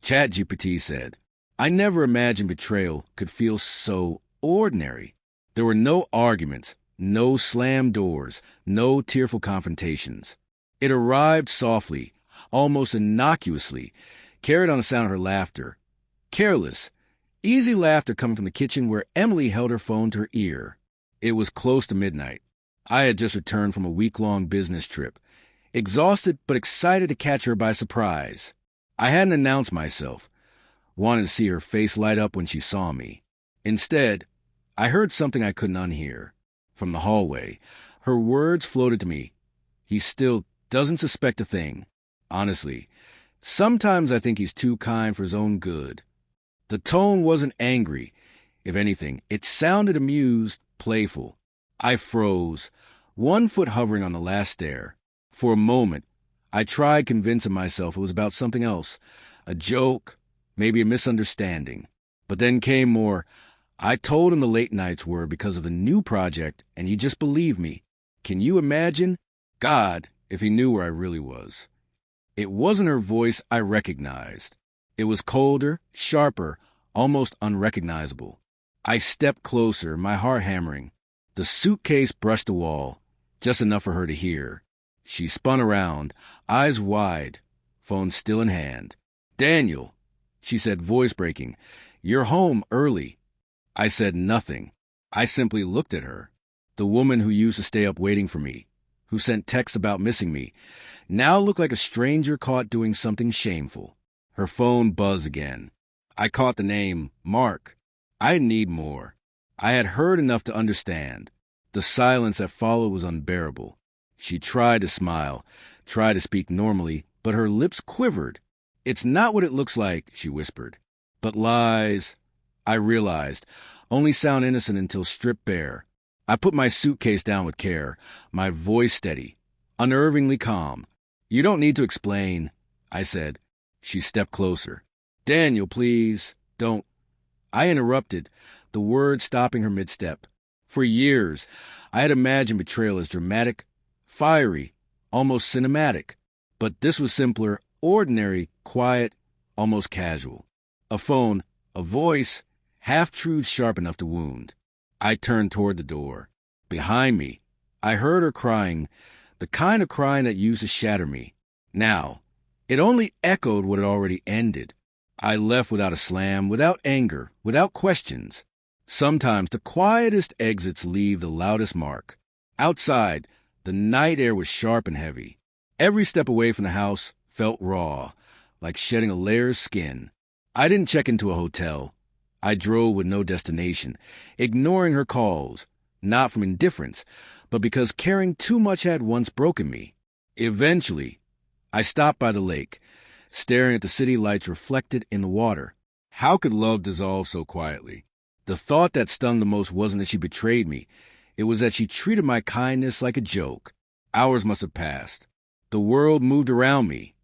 ChatGPT said, I never imagined betrayal could feel so ordinary. There were no arguments, no slammed doors, no tearful confrontations. It arrived softly, almost innocuously, carried on the sound of her laughter. Careless, easy laughter coming from the kitchen where Emily held her phone to her ear. It was close to midnight. I had just returned from a week-long business trip, exhausted but excited to catch her by surprise. I hadn't announced myself, wanted to see her face light up when she saw me. Instead, I heard something I couldn't unhear. From the hallway, her words floated to me. He still doesn't suspect a thing. Honestly, sometimes I think he's too kind for his own good. The tone wasn't angry. If anything, it sounded amused, playful. I froze, one foot hovering on the last stair. For a moment, I tried convincing myself it was about something else, a joke, maybe a misunderstanding. But then came more. I told him the late nights were because of the new project, and he just believed me. Can you imagine? God, if he knew where I really was. It wasn't her voice I recognized. It was colder, sharper, almost unrecognizable. I stepped closer, my heart hammering. The suitcase brushed the wall, just enough for her to hear. She spun around, eyes wide, phone still in hand. Daniel, she said, voice breaking, you're home early. I said nothing. I simply looked at her. The woman who used to stay up waiting for me, who sent texts about missing me, now looked like a stranger caught doing something shameful. Her phone buzzed again. I caught the name, Mark. I need more. I had heard enough to understand. The silence that followed was unbearable. She tried to smile, tried to speak normally, but her lips quivered. It's not what it looks like, she whispered. But lies, I realized, only sound innocent until stripped bare. I put my suitcase down with care, my voice steady, unnervingly calm. You don't need to explain, I said. She stepped closer. Daniel, please, don't. I interrupted, the words stopping her mid-step. For years, I had imagined betrayal as dramatic, fiery, almost cinematic. But this was simpler, ordinary, quiet, almost casual. A phone, a voice, half-truths sharp enough to wound. I turned toward the door. Behind me, I heard her crying, the kind of crying that used to shatter me. Now, it only echoed what had already ended. I left without a slam, without anger, without questions. Sometimes the quietest exits leave the loudest mark. Outside, the night air was sharp and heavy. Every step away from the house felt raw, like shedding a layer of skin. I didn't check into a hotel. I drove with no destination, ignoring her calls, not from indifference, but because caring too much had once broken me. Eventually, I stopped by the lake, staring at the city lights reflected in the water. How could love dissolve so quietly? The thought that stung the most wasn't that she betrayed me. It was that she treated my kindness like a joke. Hours must have passed. The world moved around me.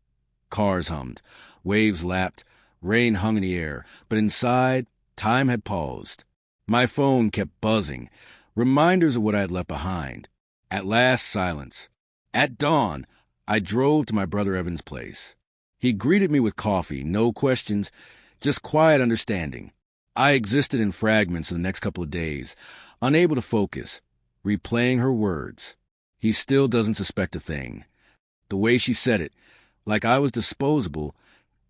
Cars hummed, waves lapped, rain hung in the air, but inside, time had paused. My phone kept buzzing, reminders of what I had left behind. At last, silence. At dawn, I drove to my brother Evan's place. He greeted me with coffee, no questions, just quiet understanding. I existed in fragments for the next couple of days, unable to focus, replaying her words. He still doesn't suspect a thing. The way she said it, like I was disposable,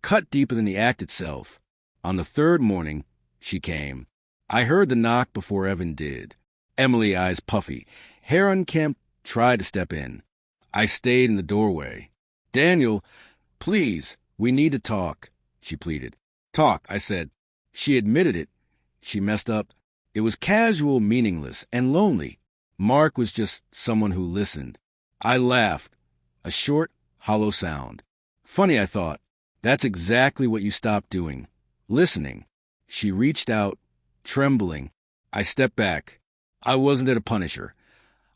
cut deeper than the act itself. On the third morning, she came. I heard the knock before Evan did. Emily, eyes puffy, hair unkempt, tried to step in. I stayed in the doorway. Daniel, please, we need to talk, she pleaded. Talk, I said. She admitted it. She messed up. It was casual, meaningless, and lonely. Mark was just someone who listened. I laughed. A short, hollow sound. Funny, I thought. That's exactly what you stopped doing. Listening. She reached out, trembling. I stepped back. I wasn't there to punish her.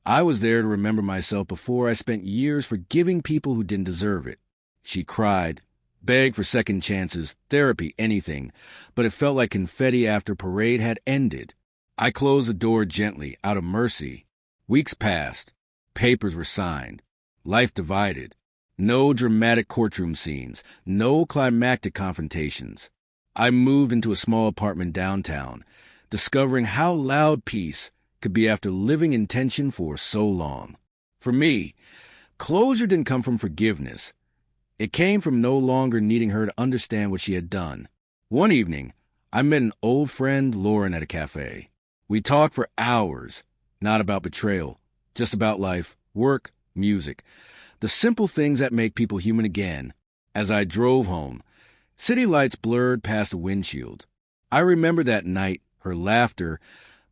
I was there to remember myself before I spent years forgiving people who didn't deserve it. She cried, begged for second chances, therapy, anything, but it felt like confetti after parade had ended. I closed the door gently, out of mercy. Weeks passed. Papers were signed. Life divided. No dramatic courtroom scenes, no climactic confrontations. I moved into a small apartment downtown, discovering how loud peace could be after living in tension for so long. For me, closure didn't come from forgiveness. It came from no longer needing her to understand what she had done. One evening, I met an old friend, Lauren, at a cafe. We talked for hours, not about betrayal, just about life, work, music, the simple things that make people human again. As I drove home, city lights blurred past the windshield. I remember that night, her laughter,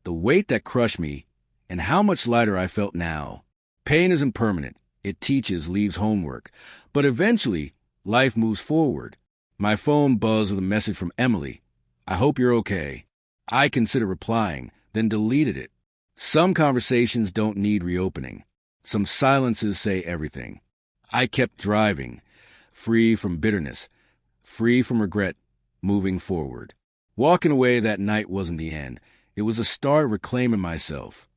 the weight that crushed me, and how much lighter I felt now. Pain isn't permanent. It teaches, leaves homework. But eventually, life moves forward. My phone buzzed with a message from Emily. I hope you're okay. I considered replying, then deleted it. Some conversations don't need reopening. Some silences say everything. I kept driving, free from bitterness, free from regret, moving forward. Walking away that night wasn't the end. It was a start of reclaiming myself.